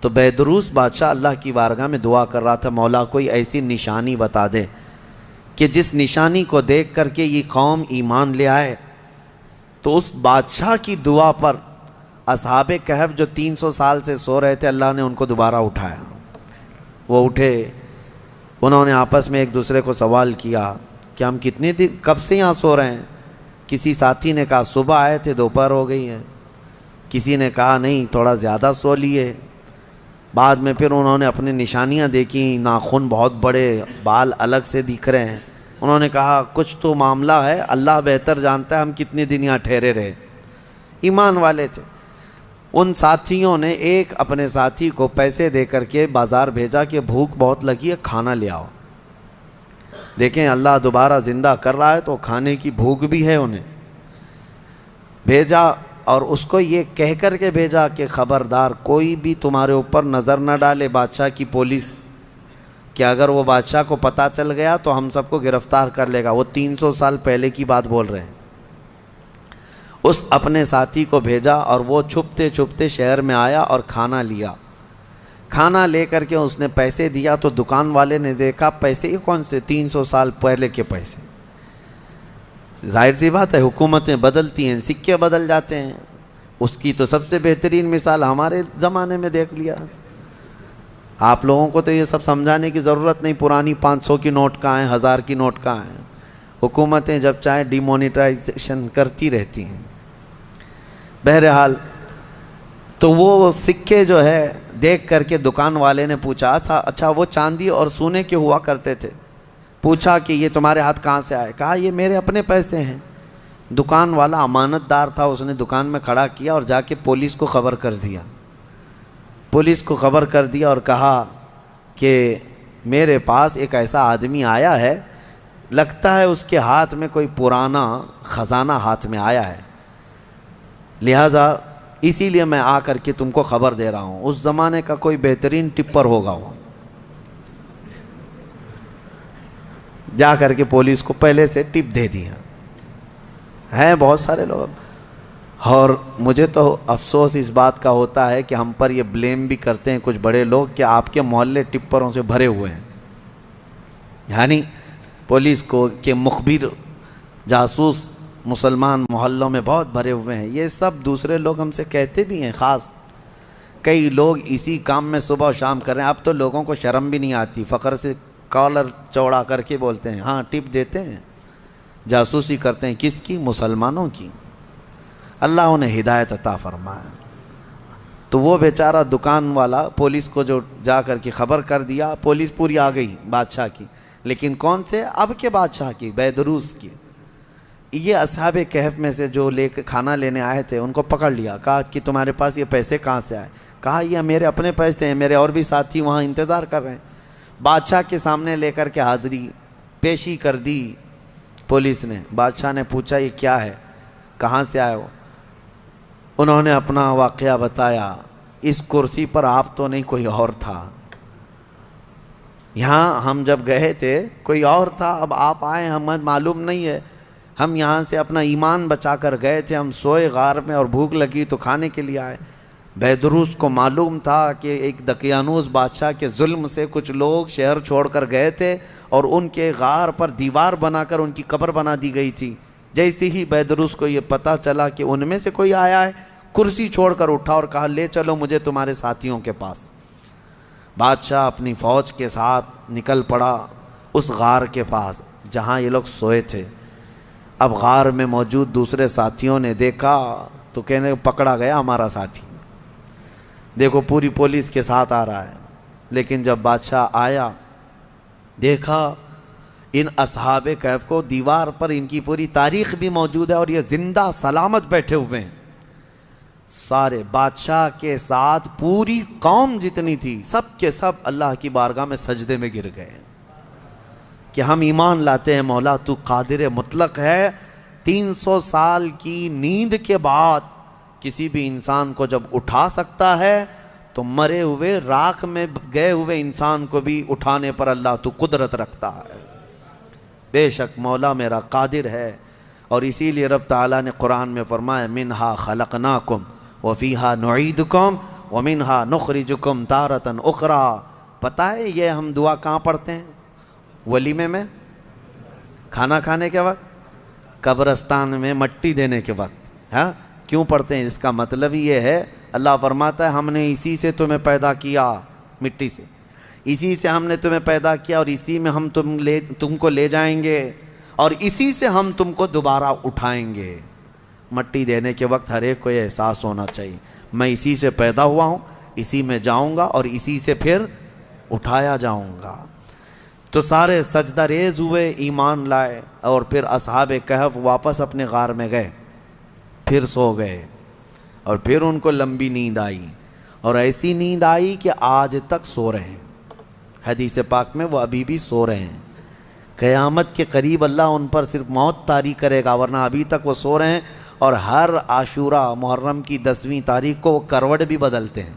تو بیدروس بادشاہ اللہ کی بارگاہ میں دعا کر رہا تھا، مولا کوئی ایسی نشانی بتا دے کہ جس نشانی کو دیکھ کر کے یہ قوم ایمان لے آئے۔ تو اس بادشاہ کی دعا پر اصحاب کہف جو 300 سال سے سو رہے تھے، اللہ نے ان کو دوبارہ اٹھایا۔ وہ اٹھے، انہوں نے آپس میں ایک دوسرے کو سوال کیا کہ ہم کتنے دن کب سے یہاں سو رہے ہیں؟ کسی ساتھی نے کہا صبح آئے تھے، دوپہر ہو گئی ہے۔ کسی نے کہا نہیں تھوڑا زیادہ سو لیے۔ بعد میں پھر انہوں نے اپنی نشانیاں دیکھیں، ناخن بہت بڑے، بال الگ سے دکھ رہے ہیں۔ انہوں نے کہا کچھ تو معاملہ ہے، اللہ بہتر جانتا ہے ہم کتنے دن یہاں ٹھہرے رہے۔ ایمان والے تھے۔ ان ساتھیوں نے ایک اپنے ساتھی کو پیسے دے کر کے بازار بھیجا کہ بھوک بہت لگی ہے، کھانا لے آؤ۔ دیکھیں اللہ دوبارہ زندہ کر رہا ہے تو کھانے کی بھوک بھی ہے انہیں۔ بھیجا اور اس کو یہ کہہ کر کے بھیجا کہ خبردار کوئی بھی تمہارے اوپر نظر نہ ڈالے، بادشاہ کی پولیس، کہ اگر وہ بادشاہ کو پتہ چل گیا تو ہم سب کو گرفتار کر لے گا۔ وہ 300 سال پہلے کی بات بول رہے ہیں۔ اس اپنے ساتھی کو بھیجا اور وہ چھپتے چھپتے شہر میں آیا اور کھانا لیا۔ کھانا لے کر کے اس نے پیسے دیا تو دکان والے نے دیکھا پیسے یہ کون سے؟ 300 سال پہلے کے پیسے۔ ظاہر سی بات ہے حکومتیں بدلتی ہیں، سکے بدل جاتے ہیں۔ اس کی تو سب سے بہترین مثال ہمارے زمانے میں دیکھ لیا۔ آپ لوگوں کو تو یہ سب سمجھانے کی ضرورت نہیں، پرانی 500 کی نوٹ کہاں ہیں، 1000 کی نوٹ کہاں ہیں۔ حکومتیں جب چاہیں ڈی مونیٹائزیشن کرتی رہتی ہیں۔ بہرحال تو وہ سکے جو ہے دیکھ کر کے دکان والے نے پوچھا اچھا وہ چاندی اور سونے کے ہوا کرتے تھے؟ پوچھا کہ یہ تمہارے ہاتھ کہاں سے آئے؟ کہا یہ میرے اپنے پیسے ہیں۔ دکان والا امانت دار تھا، اس نے دکان میں کھڑا کیا اور جا کے پولیس کو خبر کر دیا۔ پولیس کو خبر کر دیا اور کہا کہ میرے پاس ایک ایسا آدمی آیا ہے، لگتا ہے اس کے ہاتھ میں کوئی پرانا خزانہ ہاتھ میں آیا ہے، لہذا اسی لیے میں آ کر کے تم کو خبر دے رہا ہوں۔ اس زمانے کا کوئی بہترین ٹپر ہوگا وہ۔ جا کر کے پولیس کو پہلے سے ٹپ دے دیا۔ ہیں بہت سارے لوگ، اور مجھے تو افسوس اس بات کا ہوتا ہے کہ ہم پر یہ بلیم بھی کرتے ہیں کچھ بڑے لوگ کہ آپ کے محلے ٹپروں سے بھرے ہوئے ہیں۔ یعنی پولیس کو کہ مخبر جاسوس مسلمان محلوں میں بہت بھرے ہوئے ہیں۔ یہ سب دوسرے لوگ ہم سے کہتے بھی ہیں، خاص کئی لوگ اسی کام میں صبح و شام کر رہے ہیں۔ اب تو لوگوں کو شرم بھی نہیں آتی، فخر سے کالر چوڑا کر کے بولتے ہیں ہاں ٹپ دیتے ہیں، جاسوسی کرتے ہیں۔ کس کی؟ مسلمانوں کی۔ اللہ انہیں ہدایت عطا فرمائے۔ تو وہ بیچارہ دکان والا پولیس کو جو جا کر کے خبر کر دیا، پولیس پوری آ گئی بادشاہ کی، لیکن کون سے؟ اب کے بادشاہ کی، بیدروس کی۔ یہ اصحاب کہف میں سے جو لے کے کھانا لینے آئے تھے ان کو پکڑ لیا، کہا کہ تمہارے پاس یہ پیسے کہاں سے آئے؟ کہا یہ میرے اپنے پیسے ہیں، میرے اور بھی ساتھی وہاں انتظار کر رہے ہیں۔ بادشاہ کے سامنے لے کر کے حاضری پیشی کر دی پولیس نے۔ بادشاہ نے پوچھا یہ کیا ہے، کہاں سے آئے ہو؟ انہوں نے اپنا واقعہ بتایا۔ اس کرسی پر آپ تو نہیں، کوئی اور تھا۔ یہاں ہم جب گئے تھے کوئی اور تھا، اب آپ آئے ہمیں معلوم نہیں ہے۔ ہم یہاں سے اپنا ایمان بچا کر گئے تھے، ہم سوئے غار میں اور بھوک لگی تو کھانے کے لیے آئے۔ بیدروس کو معلوم تھا کہ ایک دقیانوس بادشاہ کے ظلم سے کچھ لوگ شہر چھوڑ کر گئے تھے اور ان کے غار پر دیوار بنا کر ان کی قبر بنا دی گئی تھی۔ جیسے ہی بیدروس کو یہ پتہ چلا کہ ان میں سے کوئی آیا ہے، کرسی چھوڑ کر اٹھا اور کہا لے چلو مجھے تمہارے ساتھیوں کے پاس۔ بادشاہ اپنی فوج کے ساتھ نکل پڑا اس غار کے پاس جہاں یہ لوگ سوئے تھے۔ اب غار میں موجود دوسرے ساتھیوں نے دیکھا تو کہنے پکڑا گیا ہمارا ساتھی، دیکھو پوری پولیس کے ساتھ آ رہا ہے۔ لیکن جب بادشاہ آیا دیکھا ان اصحاب کہف کو، دیوار پر ان کی پوری تاریخ بھی موجود ہے اور یہ زندہ سلامت بیٹھے ہوئے ہیں۔ سارے بادشاہ کے ساتھ پوری قوم جتنی تھی سب کے سب اللہ کی بارگاہ میں سجدے میں گر گئے کہ ہم ایمان لاتے ہیں مولا تو قادر مطلق ہے۔ 300 سال کی نیند کے بعد کسی بھی انسان کو جب اٹھا سکتا ہے تو مرے ہوئے راکھ میں گئے ہوئے انسان کو بھی اٹھانے پر اللہ تو قدرت رکھتا ہے۔ بے شک مولا میرا قادر ہے، اور اسی لیے رب تعالیٰ نے قرآن میں فرمایا منہا خلقناکم وفیہا نعیدکم وَمِنْهَا نُخْرِجُكُمْ تَارَةً أُخْرَى. پتہ ہے یہ ہم دعا کہاں پڑھتے ہیں؟ ولیمے میں، کھانا کھانے کے وقت، قبرستان میں مٹی دینے کے وقت. ہاں کیوں پڑھتے ہیں؟ اس کا مطلب یہ ہے، اللہ فرماتا ہے ہم نے اسی سے تمہیں پیدا کیا، مٹی سے، اسی سے ہم نے تمہیں پیدا کیا، اور اسی میں ہم تم کو لے جائیں گے، اور اسی سے ہم تم کو دوبارہ اٹھائیں گے. مٹی دینے کے وقت ہر ایک کو یہ احساس ہونا چاہیے میں اسی سے پیدا ہوا ہوں، اسی میں جاؤں گا اور اسی سے پھر اٹھایا جاؤں گا. تو سارے سجدہ ریز ہوئے، ایمان لائے، اور پھر اصحاب کہف واپس اپنے غار میں گئے، پھر سو گئے، اور پھر ان کو لمبی نیند آئی، اور ایسی نیند آئی کہ آج تک سو رہے ہیں. حدیث پاک میں وہ ابھی بھی سو رہے ہیں. قیامت کے قریب اللہ ان پر صرف موت طاری کرے گا، ورنہ ابھی تک وہ سو رہے ہیں. اور ہر عاشورہ محرم کی 10ویں تاریخ کو وہ کروٹ بھی بدلتے ہیں.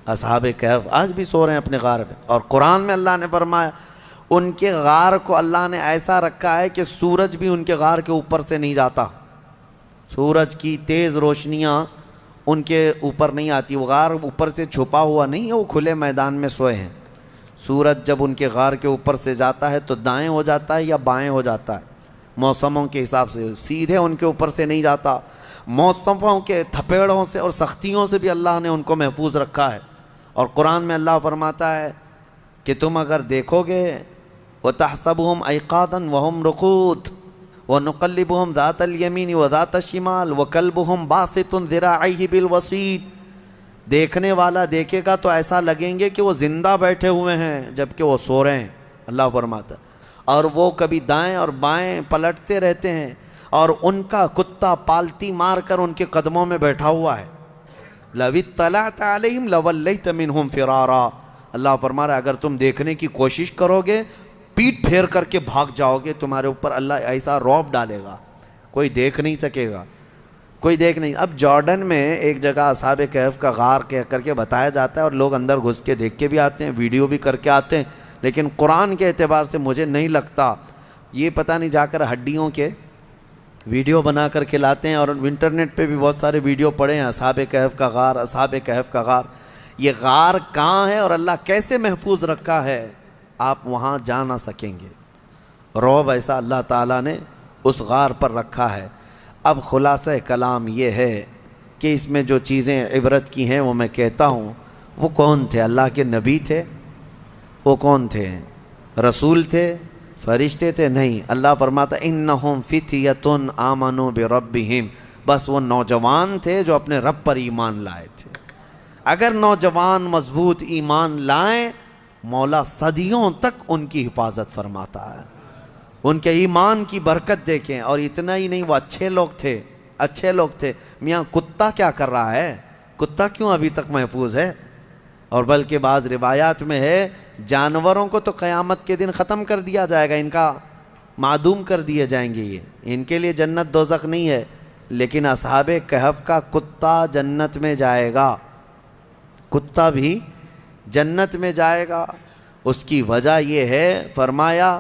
اصحاب کہف آج بھی سو رہے ہیں اپنے غار پہ. اور قرآن میں اللہ نے فرمایا ان کے غار کو اللہ نے ایسا رکھا ہے کہ سورج بھی ان کے غار کے اوپر سے نہیں جاتا، سورج کی تیز روشنیاں ان کے اوپر نہیں آتی. وہ غار اوپر سے چھپا ہوا نہیں ہے، وہ کھلے میدان میں سوئے ہیں. سورج جب ان کے غار کے اوپر سے جاتا ہے تو دائیں ہو جاتا ہے یا بائیں ہو جاتا ہے، موسموں کے حساب سے سیدھے ان کے اوپر سے نہیں جاتا. موسموں کے تھپیڑوں سے اور سختیوں سے بھی اللہ نے ان کو محفوظ رکھا ہے. اور قرآن میں اللہ فرماتا ہے کہ تم اگر دیکھو گے وَتَحْسَبُهُمْ أَيْقَاظًا وَهُمْ رُقُودٌ وَنُقَلِّبُهُمْ ذَاتَ الْيَمِينِ وَذَاتَ الشِّمَالِ وَكَلْبُهُمْ بَاسِطٌ ذِرَاعَيْهِ بِالْوَصِيدِ. دیکھنے والا دیکھے گا تو ایسا لگیں گے کہ وہ زندہ بیٹھے ہوئے ہیں جبکہ وہ سو رہے ہیں. اللہ فرماتا ہے اور وہ کبھی دائیں اور بائیں پلٹتے رہتے ہیں، اور ان کا کتا پالتی مار کر ان کے قدموں میں بیٹھا ہوا ہے. لَوِ اطَّلَعْتَ عَلَيْهِمْ لَوَلَّيْتَ مِنْهُمْ فِرَارًا. اللہ فرما رہا ہے اگر تم دیکھنے کی کوشش کرو گے، پیٹ پھیر کر کے بھاگ جاؤ گے. تمہارے اوپر اللہ ایسا رعب ڈالے گا، کوئی دیکھ نہیں سکے گا، کوئی دیکھ نہیں. اب جارڈن میں ایک جگہ اصحاب کہف کا غار کہہ کر کے بتایا جاتا ہے، اور لوگ اندر گھس کے دیکھ کے بھی آتے ہیں، ویڈیو بھی کر کے آتے ہیں. لیکن قرآن کے اعتبار سے مجھے نہیں لگتا، یہ پتہ نہیں جا کر ہڈیوں کے ویڈیو بنا کر کے لاتے ہیں. اور انٹرنیٹ پہ بھی بہت سارے ویڈیو پڑے ہیں، اصحاب کہف کا غار، اصحاب کہف کا غار. یہ غار کہاں ہے اور اللہ کیسے محفوظ رکھا ہے، آپ وہاں جا نہ سکیں گے. رعب ایسا اللہ تعالیٰ نے اس غار پر رکھا ہے. اب خلاصہ کلام یہ ہے کہ اس میں جو چیزیں عبرت کی ہیں وہ میں کہتا ہوں. وہ کون تھے؟ اللہ کے نبی تھے؟ وہ کون تھے؟ رسول تھے؟ فرشتے تھے؟ نہیں. اللہ فرماتا انہم فتیۃ آمنوا بربہم. بس وہ نوجوان تھے جو اپنے رب پر ایمان لائے تھے. اگر نوجوان مضبوط ایمان لائیں، مولا صدیوں تک ان کی حفاظت فرماتا ہے. ان کے ایمان کی برکت دیکھیں. اور اتنا ہی نہیں، وہ اچھے لوگ تھے، اچھے لوگ تھے. میاں کتا کیا کر رہا ہے؟ کتا کیوں ابھی تک محفوظ ہے؟ اور بلکہ بعض روایات میں ہے جانوروں کو تو قیامت کے دن ختم کر دیا جائے گا، ان کا معدوم کر دیے جائیں گے. یہ ان کے لیے جنت دوزخ نہیں ہے، لیکن اصحاب کہف کا کتا جنت میں جائے گا، کتا بھی جنت میں جائے گا. اس کی وجہ یہ ہے، فرمایا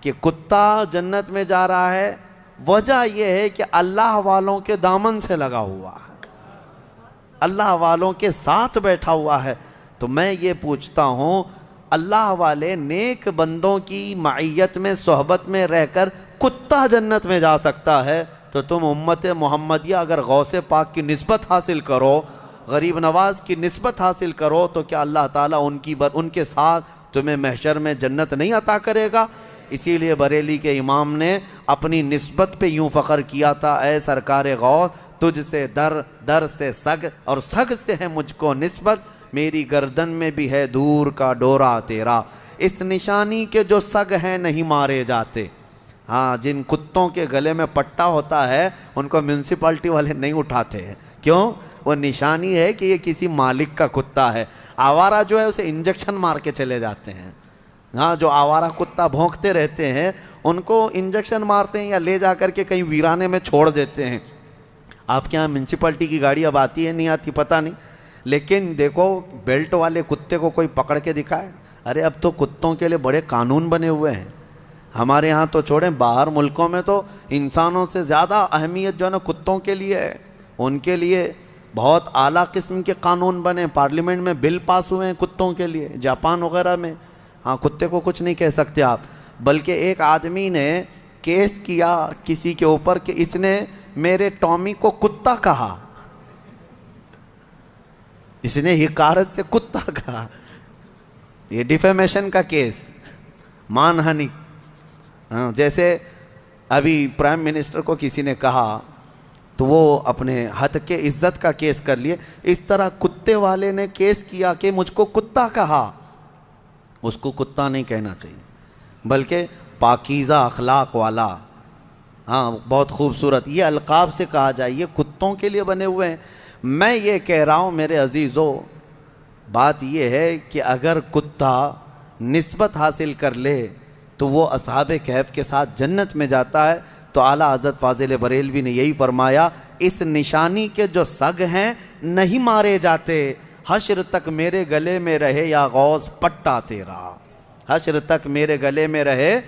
کہ کتا جنت میں جا رہا ہے، وجہ یہ ہے کہ اللہ والوں کے دامن سے لگا ہوا ہے، اللہ والوں کے ساتھ بیٹھا ہوا ہے. تو میں یہ پوچھتا ہوں، اللہ والے نیک بندوں کی معیت میں صحبت میں رہ کر کتا جنت میں جا سکتا ہے، تو تم امت محمدیہ اگر غوث پاک کی نسبت حاصل کرو، غریب نواز کی نسبت حاصل کرو، تو کیا اللہ تعالیٰ ان کے ساتھ تمہیں محشر میں جنت نہیں عطا کرے گا؟ اسی لیے بریلی کے امام نے اپنی نسبت پہ یوں فخر کیا تھا، اے سرکار غوث تجھ سے در سے سگ، اور سگ سے ہے مجھ کو نسبت، میری گردن میں بھی ہے دور کا ڈورا تیرا. اس نشانی کے جو سگ ہیں نہیں مارے جاتے. ہاں، جن کتوں کے گلے میں پٹا ہوتا ہے ان کو میونسپلٹی والے نہیں اٹھاتے ہیں. کیوں؟ وہ نشانی ہے کہ یہ کسی مالک کا کتا ہے. آوارہ جو ہے اسے انجیکشن مار کے چلے جاتے ہیں. ہاں، جو آوارہ کتا بھونکتے رہتے ہیں ان کو انجیکشن مارتے ہیں یا لے جا کر کے کہیں ویرانے میں چھوڑ دیتے ہیں. آپ کے یہاں میونسپلٹی کی گاڑی اب آتی ہے نہیں آتی پتہ نہیں، لیکن دیکھو بیلٹ والے کتے کو کوئی پکڑ کے دکھائے. ارے اب تو کتوں کے لیے بڑے قانون بنے ہوئے ہیں. ہمارے ہاں تو چھوڑیں، باہر ملکوں میں تو انسانوں سے زیادہ اہمیت جو ہے نا کتوں کے لیے ہے. ان کے لیے بہت اعلیٰ قسم کے قانون بنے، پارلیمنٹ میں بل پاس ہوئے ہیں کتوں کے لیے، جاپان وغیرہ میں. ہاں کتے کو کچھ نہیں کہہ سکتے آپ. بلکہ ایک آدمی نے کیس کیا کسی کے اوپر کہ اس نے میرے ٹامی کو کتا کہا، اس نے حقارت سے کتا کہا. یہ ڈیفیمیشن کا کیس، مان ہانی. جیسے ابھی پرائم منسٹر کو کسی نے کہا تو وہ اپنے حد کے عزت کا کیس کر لیے، اس طرح کتے والے نے کیس کیا کہ مجھ کو کتا کہا. اس کو کتا نہیں کہنا چاہیے بلکہ پاکیزہ اخلاق والا. ہاں بہت خوبصورت یہ القاب سے کہا جائے، یہ کتوں کے لیے بنے ہوئے ہیں. میں یہ کہہ رہا ہوں میرے عزیزو، بات یہ ہے کہ اگر کتا نسبت حاصل کر لے تو وہ اصحاب کہف کے ساتھ جنت میں جاتا ہے. تو اعلیٰ حضرت فاضل بریلوی نے یہی فرمایا، اس نشانی کے جو سگ ہیں نہیں مارے جاتے، حشر تک میرے گلے میں رہے یا غوث پٹا تیرا، حشر تک میرے گلے میں رہے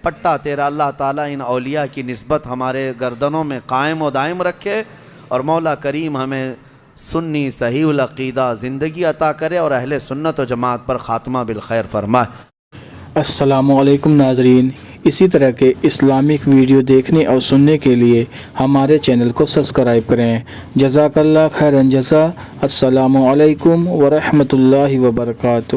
پٹا تیرا. اللہ تعالیٰ ان اولیاء کی نسبت ہمارے گردنوں میں قائم و دائم رکھے، اور مولا کریم ہمیں سنی صحیح العقیدہ زندگی عطا کرے اور اہل سنت و جماعت پر خاتمہ بالخیر فرمائے. السلام علیکم ناظرین، اسی طرح کے اسلامک ویڈیو دیکھنے اور سننے کے لیے ہمارے چینل کو سبسکرائب کریں. جزاک اللہ خیرا جزا. السلام علیکم ورحمۃ اللہ وبرکاتہ.